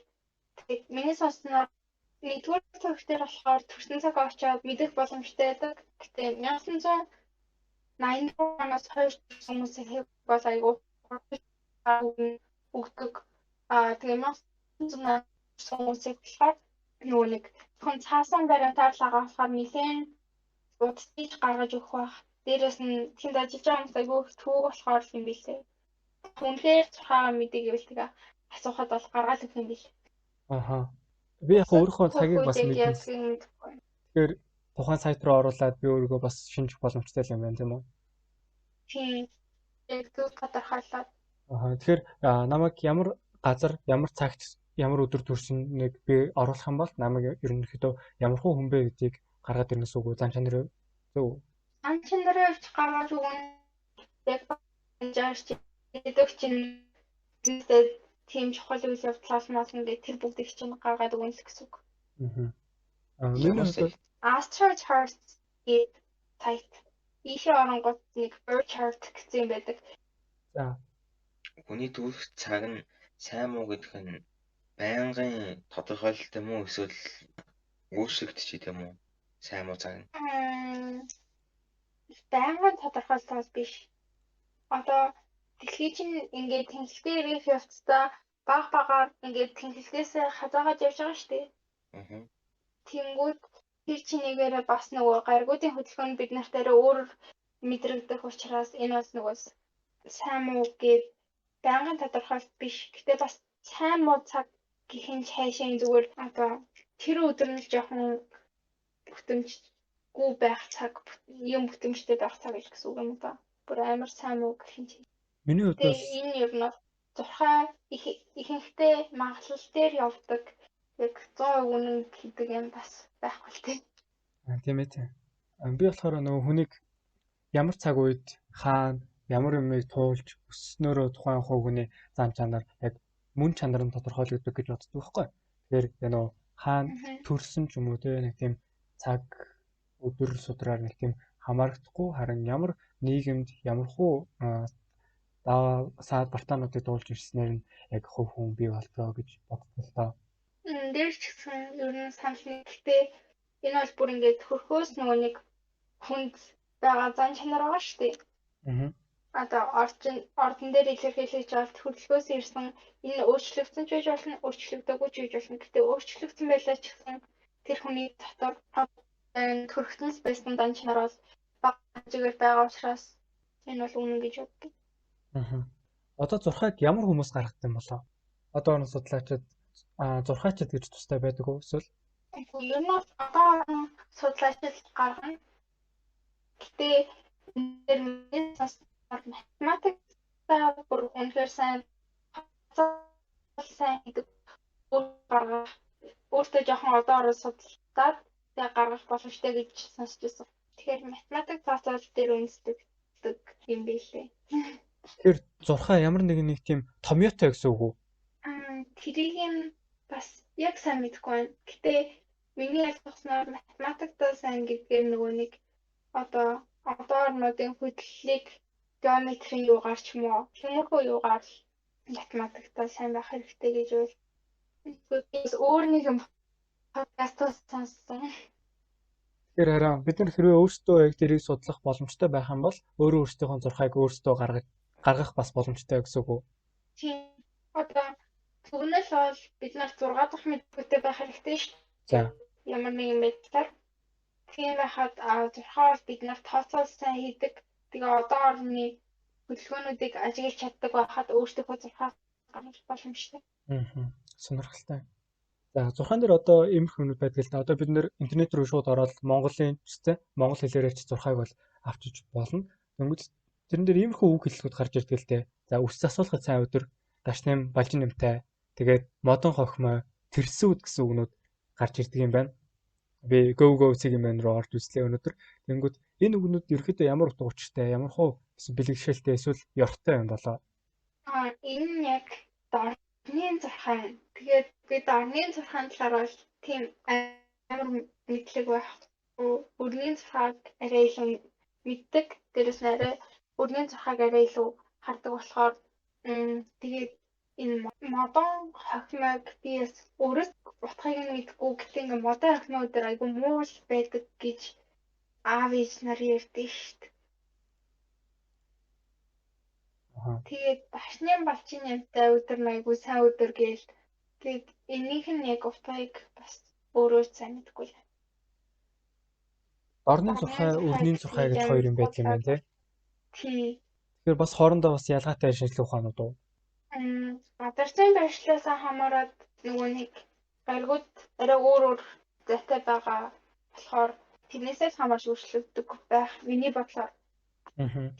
Тэгээд миний сонсноор нэгдүгээр цагтэр болохоор төрсөн цагаа очиод мэдэх боломжтой байдаг. Гэтэ 1980 оноос хойш хүмүүсийн хэв бол айгуу өгдөг. Тэгээ 1980 хүмүүсийг болохоор нөгөө нэг хүн цаасан баримтаар л агаахаар нэлээд удаж гаргаж өгөх байх. Дээрээс нь тэнд ажиллаж байгаа хүмүүс айгүй төвөг болохоор юм билээ. Үнэхээр цахаа мэдээ гэвэл тэгээ асуухад бол гаргаад өгөх юм бил. Аха. Би яг өөрийнхөө цагийг бас мэднэ. Тэгэхээр тухайн сайт руу оруулаад би өөрийгөө бас шинжих боломжтой юм байна тийм үү? Тийм. Яг зөв тодорхойлоод. Аха. Тэгэхээр намайг ямар газар, ямар цагт, ямар өдөр төрснөг би оруулах юм бол намайг ерөнхийдөө ямар хүн бэ гэдгийг гаргаад ирнэс үгүй зан чанарын зөв. Зан чанарын хувьд гаргаад өгөн яг жаач гэдэг чинь тийм чухал үйл явдлаас мас ингээд тэр бүгдийг чинь гаргаад өгнө л гэсэн үг. Astro Chart гэдэг сайт. Ийшээ оронгууд нэг birth chart гэсэн юм байдаг. За. Хүний төрөх цаг нь сайн муу гэдэг нь байнгын тодорхойлолт юм уу эсвэл өөрчлөгдөж юм уу? Сайн муу цаг нь. Байнгын тодорхойлолт биш. Одоо дэлхий чинь ингээд тэнхлэгтэй ирэх явцдаа багаар ингээд тэнхлэгээс хазаагаад явж байгаа шүү дээ. Тэнгүүд тэр чинийгээрээ бас нөгөө гаригуудын хөдөлгөөн бид нартай өөр мэдрэгдэх учраас энэ бас нөгөө сайн муу гээд байнгын тодорхойлолт биш. Гэтэ бас сайн муу цаг гэх нь цаашаа зүгээр одоо тэр өдөр нь жоохон бүтэмжгүй байх цаг, юм бүтэмжтэй байх цаг гэж гэсэн үг юм да. Бүр амар сайн муу гэх юм чинь. Миний хувьд энэ ер нь зурхаа ихэнхдээ магадлал дээр явдаг. Яг 100% үнэн гэдэг юм бас байхгүй л тийм. Тийм ээ тийм. Би болохоор нөгөө хүнийг ямар цаг үед хаана ямар юмыг туулж өснөөрөө тухайн хүний зам чанар яг мөн чанар нь тодорхойлогддог гэж боддог байхгүй. Тэгэхээр нөгөө хаана төрсөн ч юм уу тийм нэг тийм цаг өдөр судраар нэг тийм хамаарахгүй харин ямар нийгэмд ямар хуу саад бартаануудыг дуулж ирснээр нь яг хувь хүн бий болтгоо гэж боддог л доо. Дээр ч гэсэн ер нь санал нэгтэй энэ бол бүр ингээд хөрхөөс нөгөө нэг хүнд байгаа зан чанар байгаа шүү дээ. Одоо ордон дээр илэрхийлж авалт хөдөлгөөс ирсэн энэ өөрчлөгдсөн ч байж болно, өөрчлөгдөөгүй ч байж болно. Гэтэ өөрчлөгдсөн байлаа ч гэсэн тэр хүний дотор төрөгтнөс байсан зан чанар бол бага хэмжээгээр байгаа учраас энэ бол үнэн гэж боддог. Одоо зурхайг ямар хүмүүс гаргадаг юм болоо? Одоо орон судлаачид зурхайчид гэж тустай байдаг уу эсвэл? Ер нь одоо судлаачид гаргана. Гэтэ энэ математикта бүр үнэхээр сайн гэдэг гаргах өөртөө жоохон одоороо судалдаад тэгээ гаргах боломжтой гэж сонсч байсан. Тэгэхээр математик цаацал дээр үндэслэх юм билээ. Тэгэхээр зурхай ямар нэг тийм томьёотой гэсэн үг үү? Тэрийг нь бас яг сайн мэдэхгүй байна. Гэтэ миний ойлгосноор математиктаа сайн гэдгээр нөгөө нэг одоо орнуудын хөдлөлийг геометрийн юугаар ч юм уу тиймэрхүү юугаар математиктаа сайн байх хэрэгтэй гэж бол өөр нэг юм подкастаас сонссон. Тэгэхээр хараа бид нар хэрвээ өөрсдөө яг тэрийг судлах боломжтой байх юм бол өөрөө өөрсдийнхөө зурхайг өөрсдөө гаргах бас боломжтой гэсэн үг үү? Тийм. Одоо түгнэл бол бид нар 6 дахь мэдээлэлтэй байх хэрэгтэй шүү дээ. За. Ямар нэгэн байдлаар тийм байхад зурхаа бол бид нар тооцоол сайн хийдэг. Тэгээ одоо орны хөдөлгөөнүүдийг ажиглаж чаддаг байхад өөрсдөө зурхаа гаргах боломжтой. Сонирхолтой. За зурхаан дээр одоо иймэрхүү юмуд байдаг л да. Одоо бид нэр интернет рүү шууд ороод Монголын ч монгол хэлээрээ ч зурхайг бол авчиж болно. Дөнгөж тэрэн дээр иймэрхүү үг хэллэгүүд гарч ирдэг л дээ. За үс засуулахад сайн өдөр, гашнэм балжин нэмтэй, тэгээд модон хохмой, тэрсүүд гэсэн үгнүүд гарч ирдэг юм байна. Би go цэг юм руу орж үзлээ өнөөдөр. Тэнгүүд энэ үгнүүд ерөөхдөө ямар утга учиртай, ямар хуу бэлэгшээлтэй эсвэл ёртой юм болоо. Энэ нь яг дорны зурхаан. Тэгээд би дорны зурхаан талаар бол тийм амар мэдлэг байхгүй. Өрний зурхааг арай илүү мэддэг. Дээрээс нь арай өрний зурхааг арай илүү хардаг болохоор тэгээд энэ модон хохимог би өөрөөс утгыг нь мэдгүй гэхдээ ингээ модон хохимог дээр айгүй муу байдаг гэж аав ээж нар ярьдээ шүү дээ. Тэгээд башны балчин юмтай өдөр айгүй сайн өдөр гээл. Тэгээд энийх нь яг утгыг бас өөрөө сайн мэдгүй л. Орны зурхай, өрний зурхай гэж хоёр юм байдаг юм байна тий. Тэгэхээр бас хоорондоо бас ялгаатай шинжлэх ухаанууд уу? Газарсан байршлаас хамаарат нөгөө нэг гаригууд арай өөр зайтай байгаа болохоор тэрнээсээ хамаарч өөрчлөгддөг байх. Миний бодлоор.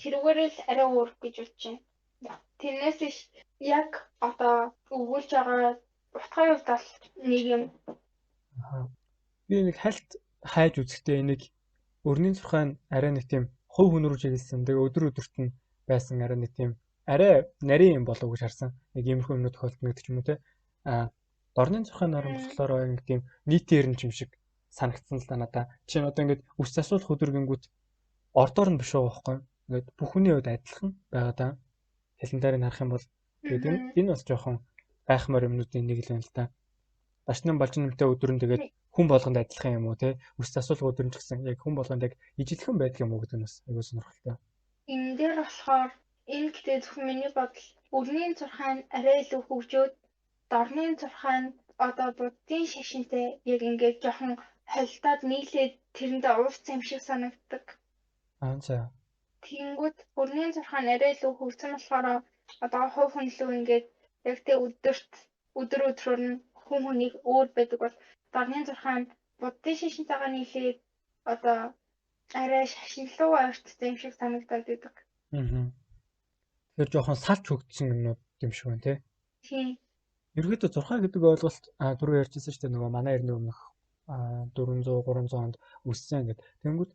Тэрүүгээр л арай өөр гэж бодож байна. Тэрнээс яг одоо өгүүлж байгаа утгын хувьд бол нэг юм. Би нэг хальт хайж үзэхдээ нэг өрний зурхай нь арай нэг тийм хувь хүн рүү чиглэсэн. Тэгээ өдрөдөрт нь байсан арай нэг тийм арай нарийн юм болов гэж харсан. Нэг иймэрхүү юмнууд тохиолдно гэдэг ч юм уу те. Дорны зурхайн орон болохоор нэг тийм нийтээр нь юм шиг санагдсан л да надаа. Жишээ нь одоо ингээд үс засуулах өдргингүүд ордоор нь биш байгаа байхгүй. Ингээд бүх хүний хувьд адилхан байгаа даа. Календарыг харах юм бол тэгээд энэ бас жоохон гайхмаар юмнуудын нэг л байна л да. Башны балжин нэмтэй өдөр нь тэгээд хүн болгонд адилхан юм уу те. Үс засуулах өдөр нь ч гэсэн яг хүн болгонд яг ижилхэн байдаг юм уу гэдэг нь бас аюул сонирхолтой. Энэ дээр болохоор энэ гэдэг зөвхөн миний бодол өрний зурхай нь арай илүү хөгжөөд дорны зурхай нь одоо буддын шашинтай яг ингээд жоохон холдоод нийлээд тэрэндээ уурсан юм шиг санагддаг. За. Тэнгүүд өрний зурхай нь арай илүү хөгжсөн болохоор одоо хувь хүн лөө ингээд яг тэ өдрөөр нь хүн хүнийг өөр байдаг бол дорны зурхай нь буддын шашинтайгаа нийлээд одоо арай шашинлуу ойртсон юм шиг санагдаад байдаг. Тэгэхээр жоохон салж хөгжсөн юмнууд юм шиг байна тий. Тийм. Ерөнхийдөө зурхай гэдэг ойлголт түрүү ярьжсэн шүү дээ нөгөө манай эртний өмнөх 400 300 онд үссэн гэдэг. Тэнгүүд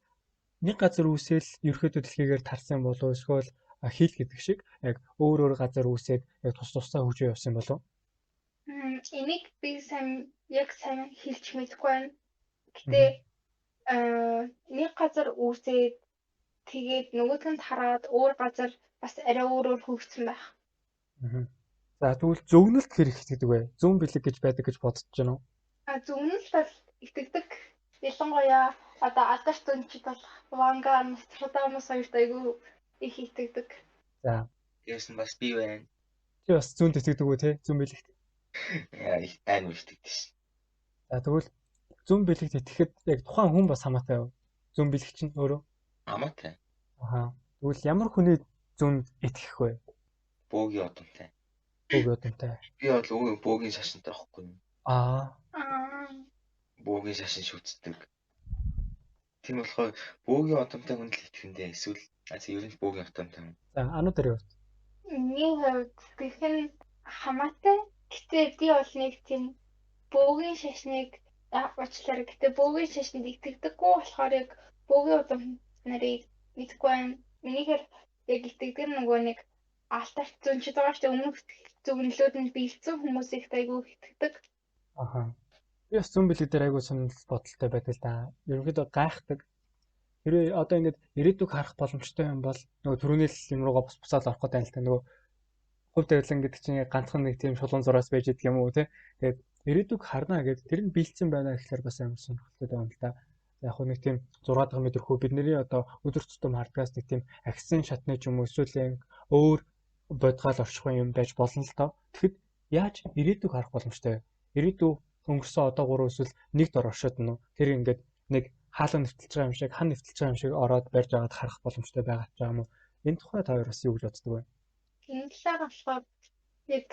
нэг газар үсэл ерөнхийдөө дэлхийгээр тарсан болов эсвэл хил гэдэг шиг яг өөр газар үсээд яг тусдаа хөгжөө явсан болов. Энийг би сайн хэлж мэдэхгүй байна. Гэтэ нэг газар үсээд тэгээд нөгөөдг нь тараад өөр газар бас арай өөрөөр хөгжсөн байх. За тэгвэл зөвгнөлт хэрэг гэдэг вэ? Зүүн бэлэг гэж байдаг гэж бодож байна уу? Зөвгнөлт бол итгэдэг. Ялангуяа одоо алдарч дүнчид бол Ванга, Нострадамус хоёрт айгүй их итгэдэг. За. Тэрс нь бас би байна. Чи бас зүүнд итгэдэг үү те? Зүүн бэлэгт. Их тань итгэдэг шин. За тэгвэл зүүн бэлэгт итгэхэд яг тухайн хүн бас хамаатай юу? Зүүн бэлэг чинь өөрөө хамаатай. Тэгвэл ямар хүний зүүнд итгэх вэ? Бөөгийн одонтой. Бөөгийн одонтой. Би бол өвөө бөөгийн шашинтай байхгүй юм. Бөөгийн шашин шүтдэг. Тийм болохоор бөөгийн одонтой хүнд л итгэндээ эсвэл ер нь бөөгийн одонтой юм. За ануудаар юу? Миний хувьд гэх нь хамаатай. Гэтэ би бол нэг тийм бөөгийн шашныг уучлаарай. Гэтэ бөөгийн шашинд итгэдэггүй болохоор яг бөөгийн удам нарыг мэдгүй байна. Минийхэр яг итгэдэг нөгөө нэг алтарч зүүнчид байгаа шүү дээ. Өмнөх зөвнөлүүд нь бэлдсэн хүмүүс их айгүй итгэдэг. Би бас зүүн бэлэг дээр айгүй сонирхол бодолтой байдаг л да. Ерөнхийдөө гайхдаг. Хэрвээ одоо ингэж ирээдүг харах боломжтой юм бол нөгөө түрүүний л юм руугаа буцаад орох гэдэг юм л та нөгөө хувь тавилан гэдэг чинь ганцхан нэг тийм шулуун зураас байж идэг юм уу те. Тэгээд ирээдүг харна гэдэг тэр нь бэлдсэн байна гэхэлэр бас амар сонирхолтой байна л да. Яг хөө нэг тийм 6 дахь мэдрэхүү бидний одоо өдөр тутам хардгаас нэг тийм агсын шатны ч юм уу эсвэл өөр бодгаал оршихуй юм байж болно л доо. Тэгэхэд яаж ирээдүг харах боломжтой вэ? Ирээдүй өнгөрсөн одоо 3 эсвэл нэг дор оршоод нь тэр ингээд нэг хаалга нэвтэлж байгаа юм шиг хан нэвтэлж байгаа юм шиг ороод барьж байгаад харах боломжтой байгаа ч юм уу. Энэ тухай та хоёр бас юу гэж боддог вэ? Энэ талаар болохоор яг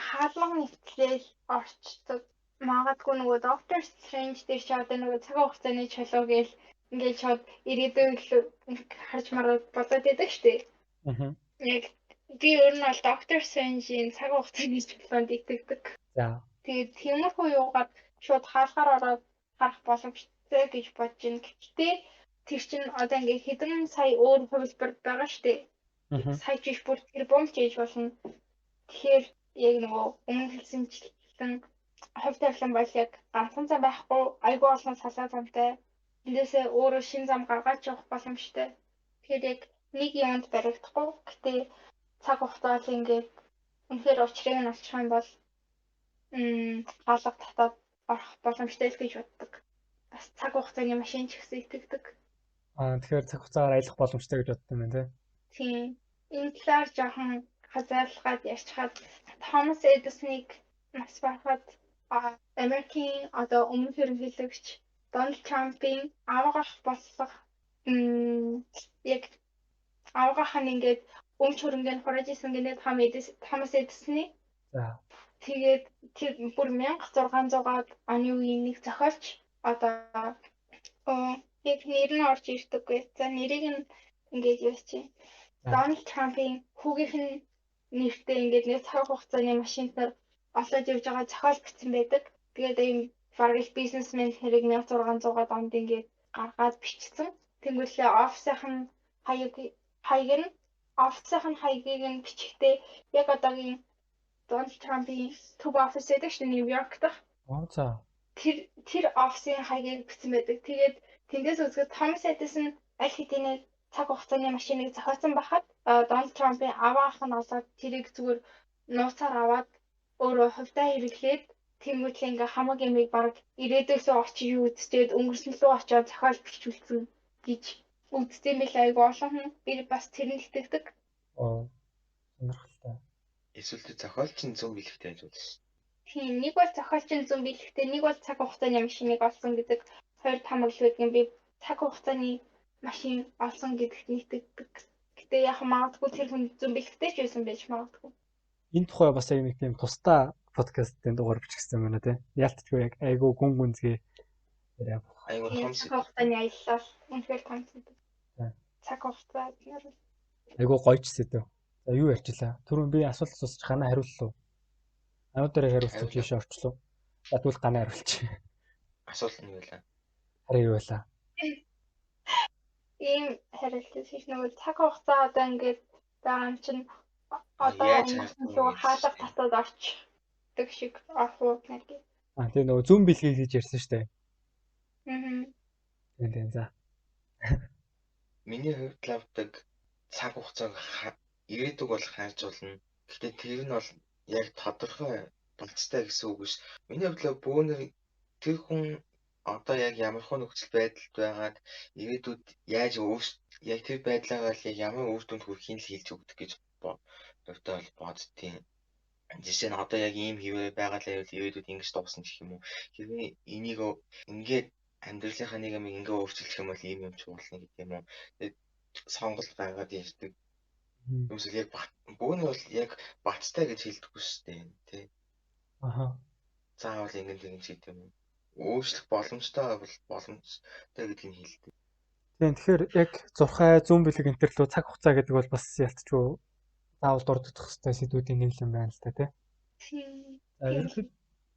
хаалга нэвтлэл орчдөг. Магадгүй нөгөө Doctor Strange дээр ч одоо нөгөө цагаан хугацааны чулуу гээл ингээд шууд ирээдүйг харж мараад бодоод байдаг шүү дээ. Яг би өөр нь бол Doctor Strange-ийн цагаан хугацааны чулуунд итгэдэг. За. Тэгээд тиймэрхүү юугаар шууд хаалгаар ороод харах боломжтой зэ гэж бодож байна. Гэхдээ тэр чинь одоо ингээ хэдэн сая өөр хувилбар байгаа шүү дээ. Сая ч бүр тэр бомж ээж болно. Тэгэхээр яг нөгөө өмнө хэлсэнчлэн хувь тавилан бол яг ганцхан зам байхгүй айгүй олон салаа замтай. Эндээсээ өөрөө шин зам гаргаж явах боломжтой. Тэгэхээр яг нэг юмд баригдахгүй. Гэтэ цаг хугацаа л ингээд үнэхээр учрыг нь олчих юм бол хаалга татаад орох боломжтой л гэж боддог. Бас цаг хугацааны машин ч гэсэн итгэдэг. Тэгэхээр цаг хугацаагаар аялах боломжтой гэж боддог юм байна тийм. Энэ талаар жоохон хазаалгаад ярьчихад Томас Эдисонийг нас барахад Америкийн одоо өмнөх ерөнхийлөгч Дональд Трампын авгах болох яг авгахын ингээд өмч хөрөнгөнд хураж исэн гэнэ Томас Эдисоны. За. Тэгээд тэр бүр 1600-аад оны үеийн нэг зохиолч одоо яг нэр нь орж ирдэггүй. За нэрийг нь ингээд яачих. Дональд Трампын хүүгийнх нь нэртэй ингээд нэг цаг хугацааны машинтаар олоод явж байгаа зохиол бичсэн байдаг. Тэгээд ийм бараг их бизнесмен хэрэг 1600-аад онд ингээд гаргаад бичсэн. Тэнгүүлээ офисынх нь хаягийг нь бичихтэй яг одоогийн Дональд Трампын төв офис байдаг шүү дээ, Нью-Йорк дахь. За. Тэр офисын хаягийг бичсэн байдаг. Тэгээд тэндээс үзэхэд Томас Эдисон аль хэдийн цаг хугацааны машиныг зохиосон байхад Дональд Трампын аваах нь олоод тэрийг зүгээр нууцаар аваад өөрөө хувьдаа хэрэглээд тэнгуүтлээ ингээ хамаг ямиг баг ирээдүйсөө очиж үзчихэд өнгөрсөн лөө очиод зохиол бичүүлсэн гэж үздэг юм билээ. Айгу олон хүн би бас тэрэнд итгэдэг. Сонирхолтой. Эсвэл зохиолч нь зөв бэлэгтэй гэж бодсон. Тийм, нэг бол зохиолч нь зөв бэлэгтэй, нэг бол цаг хугацааны машиныг олсон гэдэг хоёр тамгал байдаг юм. Би цаг хугацааны машин олсон гэдэгт итгэдэг. Гэтэ яг магадгүй тэр хүн зөв бэлэгтэй ч байсан байж магадгүй. Энэ тухай бас яг нэг тийм тусдаа подкастын дугаар бичихсэн байна тий. Яалтчгүй яг айгу гүн гүнзгий. Айгу том цаг хугацааны аялал үнэхээр томсон. Цаг хугацаа нэр айгу гоёч сэдв. За юу ярьчлаа? Түрүүн би асуулт асууж ганаа хариуллаа. Ануу дээр хариулсан тийш орчлоо. Тэгвэл ганаа хариулчих. Асуулт нь юу вэ? Харин юу вэ? Ийм хариулт шиг нөгөө цаг хугацаа одоо ингээд байгаа юм чинь одоо нөгөө хаалга татаад орчдөг шиг орхуу гэдэг. Тэгээ нөгөө зүүн бэлгийг гэж ярьсан шүү дээ. Тийм за. Миний хувьд лавдаг цаг хугацааг ирээдүг бол хайж болно. Гэхдээ тэр нь бол яг тодорхой болцтой гэсэн үг биш. Миний хувьд бөөнөр тэр хүн одоо яг ямар хөө нөхцөл байдалд байгаад ирээдүйд яаж яг тэр байдлаагаа л ямар үр дүнд хүрэхийг л хэлж өгдөг гэж бодтой боддtiin. Жишээ нь одоо яг ийм хിവэ байгалаа явал ирээдүйд ингэж дуусна гэх юм уу. Хэрвээ энийг ингээд амьдралынхаа нэг юм ингээ өөрчилчих юм бол ийм юм ч болно гэдэг юм уу. Тэгээд сонголт гаргаад ярьдаг. Юусе яг бөөнөр бол яг баттай гэж хэлдэггүй шүү дээ, тий. Заавал ингэ тэгж гэдэг юм уу. Өөрчлөх боломжтой бол боломжтой гэдгийг хэлдэг. Тийм тэгэхээр яг зурхай зүүн бэлэг энэ төр лөө цаг хугацаа гэдэг бол бас ялцчгүй заавал дурддах хэвээр сэдвүүдийн нэг юм байна л та тий.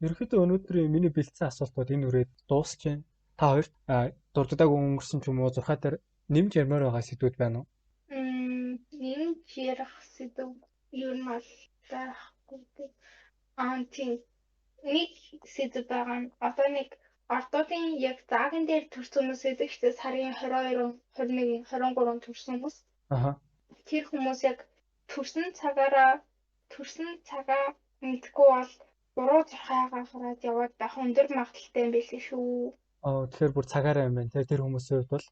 Ерөнхийдөө өнөөдрийн миний бэлдсэн асуултууд энэ үрээд дуусч байна. Та хоёрт дурддаг өнгөрсөн ч юм уу зурхай дээр нэмж ярмаар байгаа сэдвүүд байна уу? Нэмж ярих сэдв юу нь бол байхгүй. Тийм. Нэг сэдв байгаа нь одоо нэг ардуудын яг заагийн дээр төрсөн хүмүүс гэдэг чинь сарын 22, 21, 23 төрсөн хүмүүс. Тэр хүмүүс яг төрсөн цагаа мэдгүй бол буруу зурхайгаа хараад яваад байх өндөр магадaltaй юм билээ шүү. Тэгэхээр бүр цагаараа юм байна. Тэр хүмүүсийн хувьд бол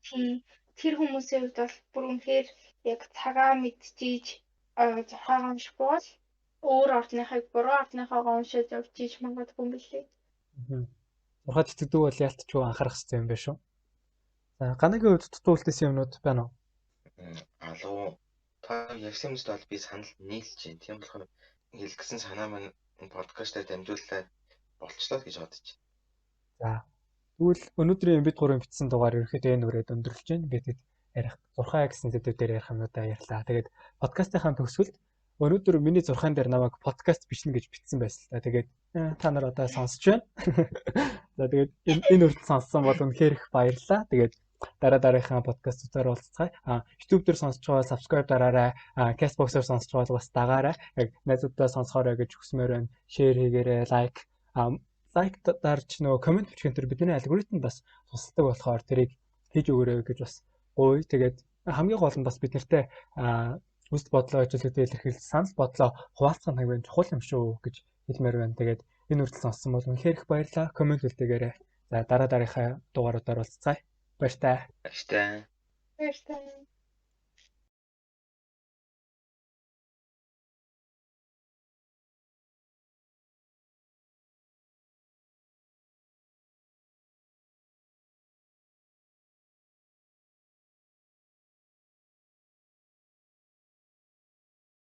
тэр хүмүүсийн хувьд бол бүр үнэхээр яг цагаа мэдчихийж зурхайгаа уншихгүй бол өөр ордныхыг буруу ордныхоо уншиж явж ийж магадгүй юм билээ. Зурхайд итгэдэг бол ялтчгүй анхаарах хэрэгтэй юм байна шүү. За ганагийн хувьд дутуулсан юмнууд байна уу? Алуу та ярьсан юмд бол би санал нийлж байна. Тийм болохоор хэлгэсэн санаа маань подкастаар дамжуулаад болчлоо гэж бодож байна. За тэгвэл өнөөдрийн бид гурван бичсэн дугаар ерөөхдөө энэ үрээд өндөрлөж байна. Ингээд ярих зурхай гэсэн сэдв дээр ярих юмудаа ярьлаа. Тэгээд подкастынхаа төгсгөлд өнөөдөр миний зурхаан дээр намайг подкаст бичнэ гэж бичсэн байсан л та. Тэгээд та нар одоо сонсож байна. За тэгээд энэ үрдэл сонссон бол үнэхээр их баярлалаа. Тэгээд дараагийнхаа подкастуудаар уулзцгаая. YouTube дээр сонсож байгаа subscribe дараарай. Castbox-оор сонсож байгаа бас дагаарай. Яг найзуудаа сонсохоорой гэж хүсмээр байна. Share хийгээрэй, like дарж нөгөө комент бичих энэ бидний алгоритм бас тусалдаг болохоор тэрийг хийж өгөөрэй гэж бас гуй. Тэгээд хамгийн гол нь бас бид нартэй үст бодлоо ажиглагдаа илэрхийлж санал бодлоо хуваалцах нь хамгийн чухал юм шүү гэж хэлмээр байна. Тэгээд энэ үрдэл сонссон бол үнэхээр их баярлалаа. Комент үлдээгээрэй. За дараагийнхаа дугааруудаар уулзцгаая. Баяр таа. Баяр таа. Баяр таа.